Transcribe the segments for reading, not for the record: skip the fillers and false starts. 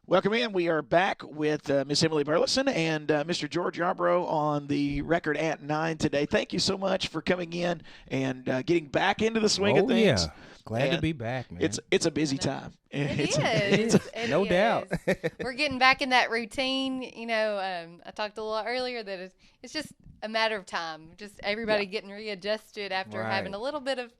Welcome in. We are back with Miss Emily Burleson and Mr. George Yarbrough on the record at 9 today. Thank you so much for coming in and getting back into the swing of things. Yeah. Glad to be back, man. It's a busy time. It is. No doubt. We're getting back in that routine. I talked a little earlier that it's just a matter of time. Just everybody getting readjusted after having a little bit of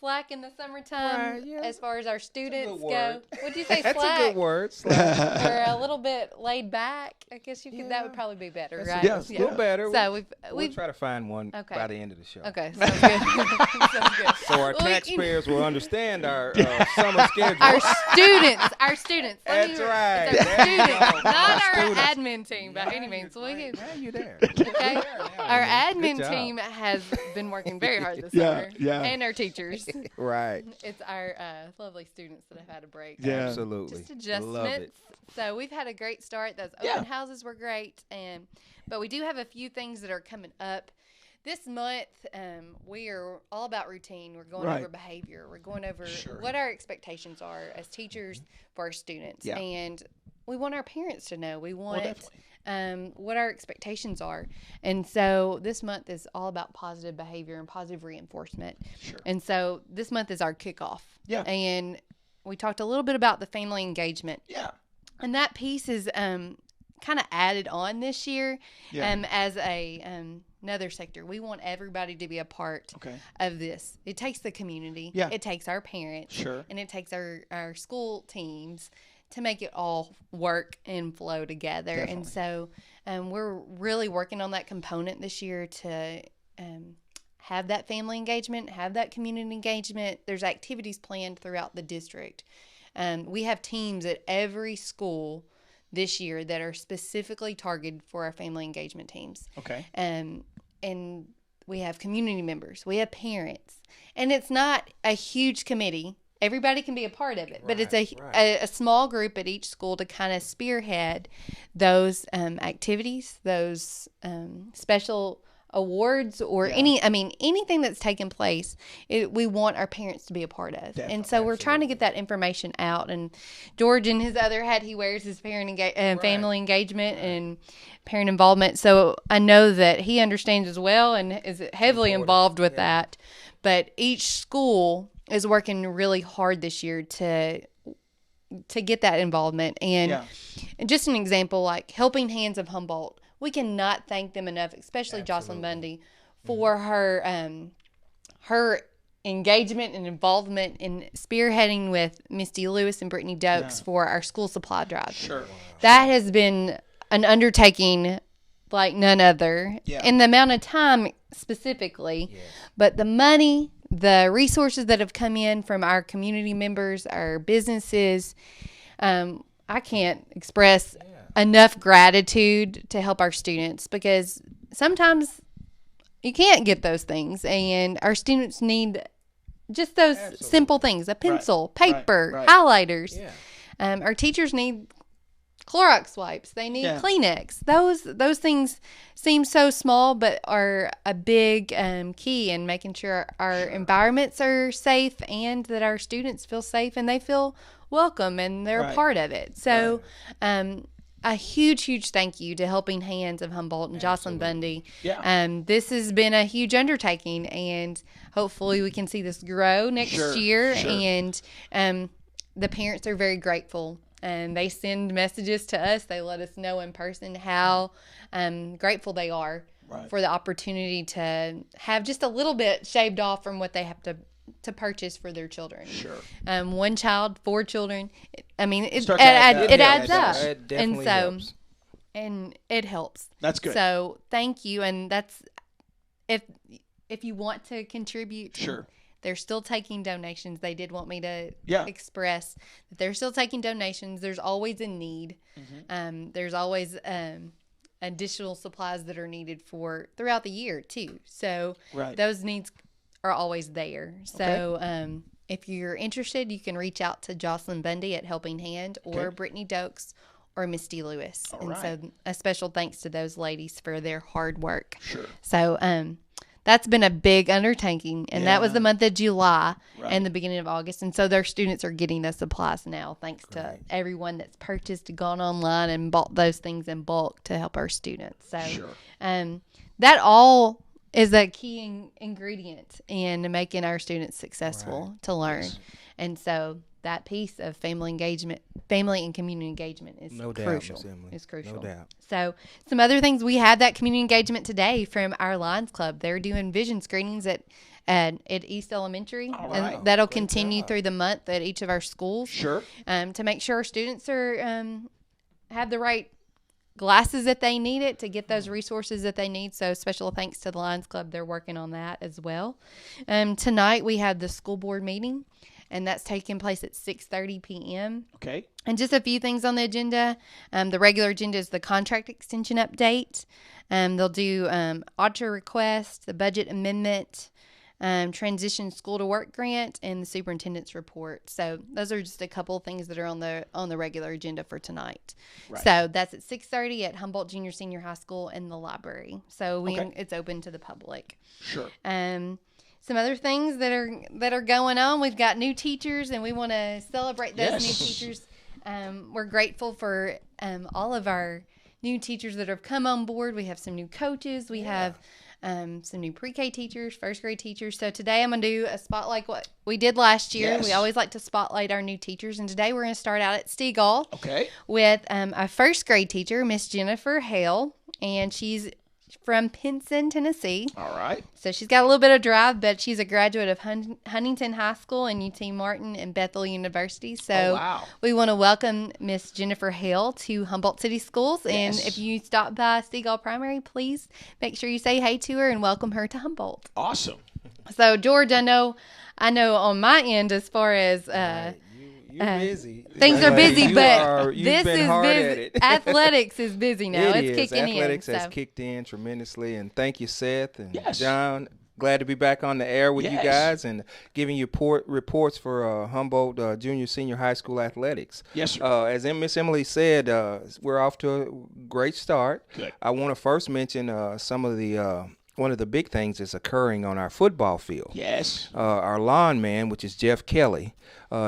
slack in the summertime as far as our students go. Would you say slack? That's a good word. Slack. Or a little bit laid back. I guess you could. That would probably be better, right? Yeah, A little better. So we'll try to find one Okay. by the end of the show. Okay, sounds good. Sounds good. So our taxpayers will understand our summer schedule. Our students. That's right. It's our There you students, go. not our Students. admin team by any means. Now you're there. Okay. Our admin Good job. team has been working very hard this Yeah, summer. yeah. And our teachers. Right. It's our lovely students that have had a break. Yeah. Absolutely. Just Love it. adjustments. So we've had a great start. Those open houses were great, but we do have a few things that are coming up. This month, we are all about routine. We're going over behavior. We're going over what our expectations are as teachers for our students. Yeah. And we want our parents to know. We want definitely. what our expectations are. And so this month is all about positive behavior and positive reinforcement. Sure. And so this month is our kickoff. Yeah. And we talked a little bit about the family engagement. Yeah. And that piece is kind of added on this year as another sector. We want everybody to be a part of this. It takes the community. Yeah. It takes our parents. Sure. And it takes our school teams to make it all work and flow together. Definitely. And so we're really working on that component this year to have that family engagement, have that community engagement. There's activities planned throughout the district. We have teams at every school this year that are specifically targeted for our family engagement teams. Okay. And we have community members, we have parents, and it's not a huge committee. Everybody can be a part of it, but it's a small group at each school to kind of spearhead those activities, those special awards or anything that's taken place. We want our parents to be a part of. Definitely. And so we're trying to get that information out. And George, in his other hat, he wears his family engagement and parent involvement. So I know that he understands as well and is heavily involved with that. But each school is working really hard this year to get that involvement. And just an example, like Helping Hands of Humboldt, we cannot thank them enough, especially Jocelyn Bundy, for her engagement and involvement in spearheading with Misty Lewis and Brittany Dokes for our school supply drive. Sure. Wow. That has been an undertaking like none other in the amount of time specifically, but the money, the resources that have come in from our community members, our businesses, I can't express enough gratitude to help our students, because sometimes you can't get those things, and our students need just those simple things: a pencil, paper, highlighters. Our teachers need Clorox wipes. They need Kleenex. Those things seem so small, but are a big key in making sure our environments are safe and that our students feel safe and they feel welcome and they're a part of it. So a huge thank you to Helping Hands of Humboldt and Jocelyn Bundy. This has been a huge undertaking, and hopefully we can see this grow next year. And the parents are very grateful. And they send messages to us. They let us know in person how grateful they are for the opportunity to have just a little bit shaved off from what they have to purchase for their children. Sure. One child, 4 children. I mean, it Starts adding adds up. up. It definitely helps. And it helps. That's good. So thank you. And that's if you want to contribute. Sure. They're still taking donations. They did want me to express that they're still taking donations. There's always a need. There's always additional supplies that are needed throughout the year too. So those needs are always there. So if you're interested, you can reach out to Jocelyn Bundy at Helping Hand or Brittany Dokes or Misty Lewis. So a special thanks to those ladies for their hard work. Sure. So that's been a big undertaking. And that was the month of July and the beginning of August. And so their students are getting the supplies now, thanks to everyone that's purchased, gone online and bought those things in bulk to help our students. So that all is a key ingredient in making our students successful to learn. And so that piece of family and community engagement is crucial. It's crucial. No doubt. So some other things, we had that community engagement today from our Lions Club. They're doing vision screenings at East Elementary. And that'll continue through the month at each of our schools. To make sure our students are have the right glasses that they need it to get those resources that they need. So special thanks to the Lions Club. They're working on that as well. Tonight we had the school board meeting, and that's taking place at 6:30 p.m. Okay. And just a few things on the agenda. The regular agenda is the contract extension update. They'll do auditor request, the budget amendment, transition school to work grant, and the superintendent's report. So those are just a couple of things that are on the regular agenda for tonight. So that's at 6:30 at Humboldt Junior Senior High School in the library. So it's open to the public. Some other things that are going on. We've got new teachers, and we want to celebrate those new teachers. We're grateful for all of our new teachers that have come on board. We have some new coaches. We have some new pre-K teachers, first grade teachers. So today I'm going to do a spotlight what we did last year. We always like to spotlight our new teachers. And today we're going to start out at Stegall with a first grade teacher, Miss Jennifer Hale. And she's from Pinson, Tennessee. All right. So she's got a little bit of drive, but she's a graduate of Huntington High School and UT Martin and Bethel University. So we want to welcome Miss Jennifer Hale to Humboldt City Schools. And if you stop by Stegall Primary, please make sure you say hey to her and welcome her to Humboldt. Awesome. So George, I know on my end as far as you're busy. Things are busy, but this is busy. Athletics is busy now. It's kicking in. Athletics has kicked in tremendously, and thank you, Seth and John. Glad to be back on the air with you guys and giving you reports for Humboldt Junior Senior High School athletics. Yes, sir. As Miss Emily said, we're off to a great start. Good. I want to first mention some of the one of the big things that's occurring on our football field. Yes. Our lawn man, which is Jeff Kelly.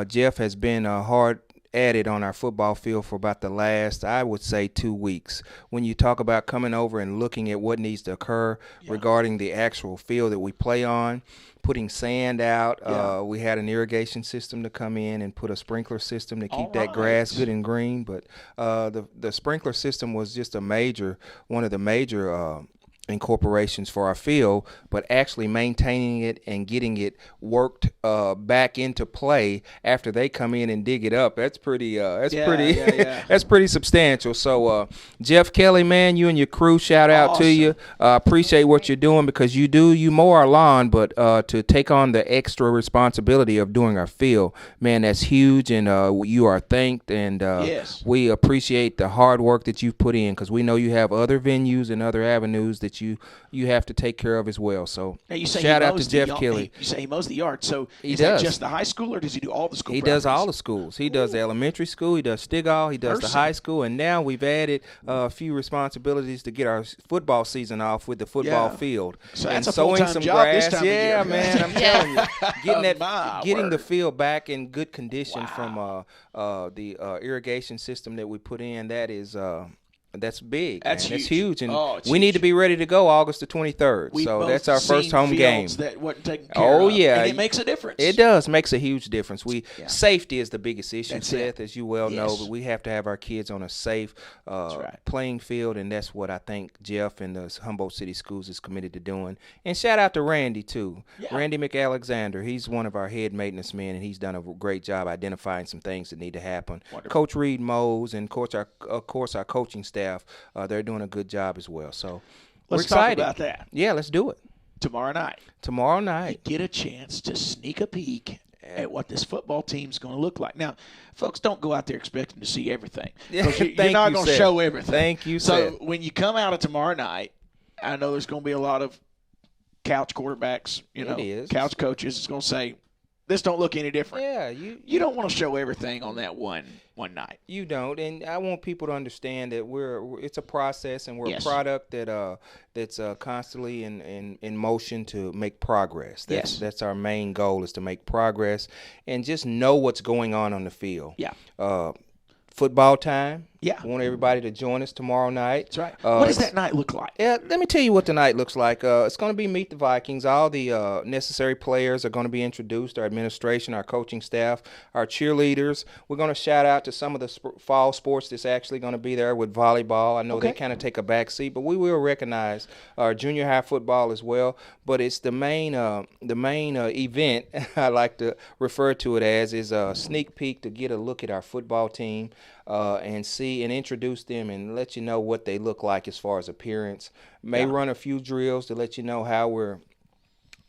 Jeff has been hard at it on our football field for about the last, I would say, 2 weeks. When you talk about coming over and looking at what needs to occur regarding the actual field that we play on, putting sand out. We had an irrigation system to come in and put a sprinkler system to keep that grass good and green. But the sprinkler system was just one of the major incorporations for our field, but actually maintaining it and getting it worked back into play after they come in and dig it up. That's pretty that's pretty substantial. So Jeff Kelly, man, you and your crew, shout out to you. Appreciate what you're doing, because you mow our lawn, but to take on the extra responsibility of doing our field, man, that's huge, and you are thanked, and we appreciate the hard work that you've put in, because we know you have other venues and other avenues that you have to take care of as well. So shout out to Jeff Kelly. You say he mows the yard. So is that just the high school, or does he do all the schools? He does all the schools. He does the elementary school. He does Stegall. He does the high school. And now we've added a few responsibilities to get our football season off with the football field. So that's and a full-time some job grass. this time of year. Man, I'm telling you. Getting the field back in good condition from the irrigation system that we put in, that's big. That's huge. And we need to be ready to go August the 23rd. So that's our first home game. That wasn't taken care of. And it makes a difference. It does. Makes a huge difference. Safety is the biggest issue, Seth, as you well know. But we have to have our kids on a safe playing field, and that's what I think Jeff and the Humboldt City Schools is committed to doing. And shout out to Randy, too. Randy McAlexander. He's one of our head maintenance men, and he's done a great job identifying some things that need to happen. Wonderful. Coach Reed Mose and, of course, our coaching staff. They're doing a good job as well. So we're excited talk about that. Yeah, let's do it. Tomorrow night. You get a chance to sneak a peek at what this football team's going to look like. Now, folks, don't go out there expecting to see everything. You're not going to show everything. Thank you, So when you come out of tomorrow night, I know there's going to be a lot of couch quarterbacks, couch coaches. It's going to say, this don't look any different. Yeah, you don't want to show everything on that one night. You don't, and I want people to understand that it's a process, and we're a product that's constantly in motion to make progress. That's our main goal, is to make progress and just know what's going on the field. Yeah. Football time. Yeah. I want everybody to join us tomorrow night. That's right. What does that night look like? Yeah, let me tell you what the night looks like. It's going to be Meet the Vikings. All the necessary players are going to be introduced, our administration, our coaching staff, our cheerleaders. We're going to shout out to some of the fall sports that's actually going to be there with volleyball. I know they kind of take a back seat, but we will recognize our junior high football as well. But it's the main event, I like to refer to it as, is a sneak peek to get a look at our football team. And see and introduce them and let you know what they look like as far as appearance. May run a few drills to let you know how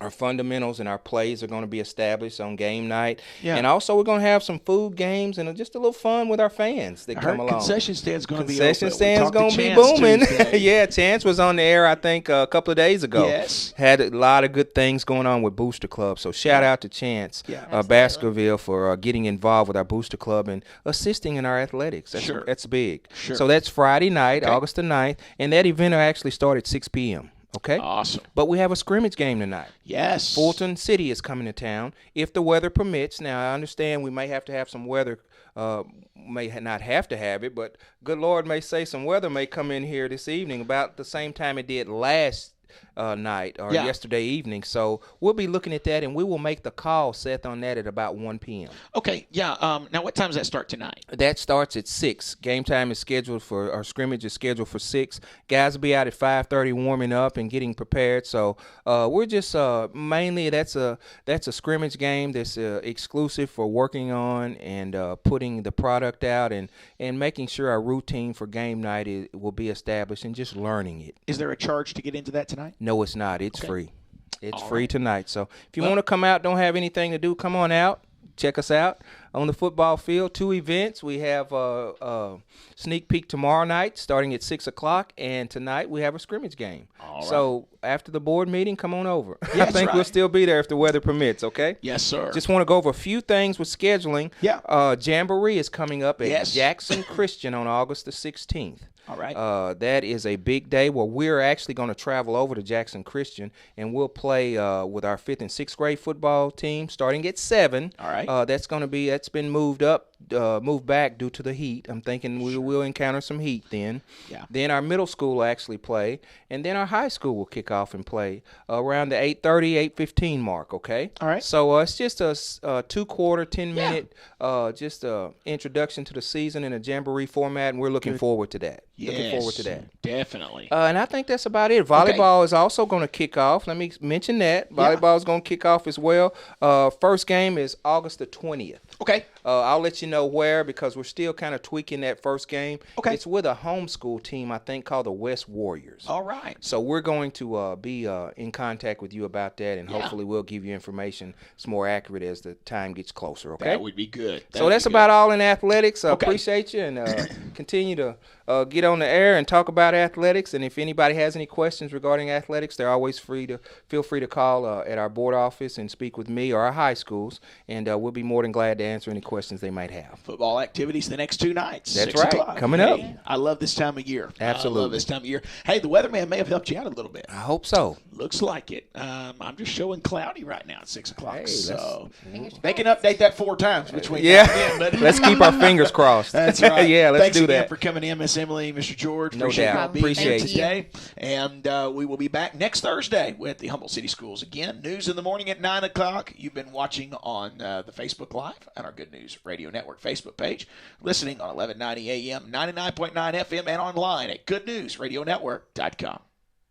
our fundamentals and our plays are going to be established on game night. Yeah. And also we're going to have some food, games, and just a little fun with our fans that come along. Concession stand's going to be open. Concession stand's going to be booming. Yeah, Chance was on the air, I think, a couple of days ago. Yes. Had a lot of good things going on with Booster Club. So shout out to Chance Baskerville for getting involved with our Booster Club and assisting in our athletics. That's big. Sure. So that's Friday night, August the 9th, and that event will actually start at 6 p.m. Okay. Awesome. But we have a scrimmage game tonight. Yes. Fulton City is coming to town if the weather permits. Now, I understand we may have to have some weather, may not have to have it, but good Lord may say some weather may come in here this evening about the same time it did last night or yesterday evening. So we'll be looking at that, and we will make the call, Seth, on that at about 1 p.m. Okay, yeah. Now, what time does that start tonight? That starts at 6. Game time is scheduled for, our scrimmage is scheduled for 6. Guys will be out at 5:30 warming up and getting prepared. So we're just mainly that's a scrimmage game that's exclusive for working on and putting the product out and making sure our routine for game night will be established and just learning it. Is there a charge to get into that tonight? No, it's not. It's free. It's free tonight. So if you want to come out, don't have anything to do, come on out. Check us out on the football field. 2 events. We have a sneak peek tomorrow night starting at 6 o'clock, and tonight we have a scrimmage game. All right. So after the board meeting, come on over. I think we'll still be there if the weather permits, okay? Yes, sir. Just want to go over a few things with scheduling. Yeah. Jamboree is coming up at Jackson Christian on August the 16th. All right. That is a big day where we're actually going to travel over to Jackson Christian, and we'll play with our 5th and 6th grade football team starting at 7. All right. That's been moved back due to the heat. I'm thinking we will encounter some heat then. Yeah. Then our middle school will actually play, and then our high school will kick off and play around the 8:30, 8:15 mark, okay? All right. So it's just a 2-quarter, 10-minute introduction to the season in a Jamboree format, and we're looking forward to that. Yes, looking forward to that. Definitely. And I think that's about it. Volleyball is also going to kick off. Let me mention that. Volleyball is going to kick off as well. First game is August the 20th. Okay. I'll let you know where because we're still kind of tweaking that first game. Okay. It's with a homeschool team, I think, called the West Warriors. All right. So we're going to be in contact with you about that, and hopefully we'll give you information that's more accurate as the time gets closer, okay? That would be good. So that's about all in athletics. I appreciate you, and continue to get on the air and talk about athletics. And if anybody has any questions regarding athletics, they're always feel free to call at our board office and speak with me or our high schools, and we'll be more than glad to answer any questions they might have. Football activities the next 2 nights. That's 6 right. o'clock. Coming up. I love this time of year. Absolutely. I love this time of year. Hey, the weatherman may have helped you out a little bit. I hope so. Looks like it. I'm just showing cloudy right now at 6 o'clock. Hey, so they can update that 4 times between now and then. But let's keep our fingers crossed. That's right. Let's do that. Thanks again for coming in, Miss Emily, Mr. George. No doubt. Appreciate it today. And we will be back next Thursday with the Humboldt City Schools again. News in the morning at 9 o'clock. You've been watching on the Facebook Live on our Good News Radio Network Facebook page, listening on 1190 AM, 99.9 FM, and online at goodnewsradionetwork.com.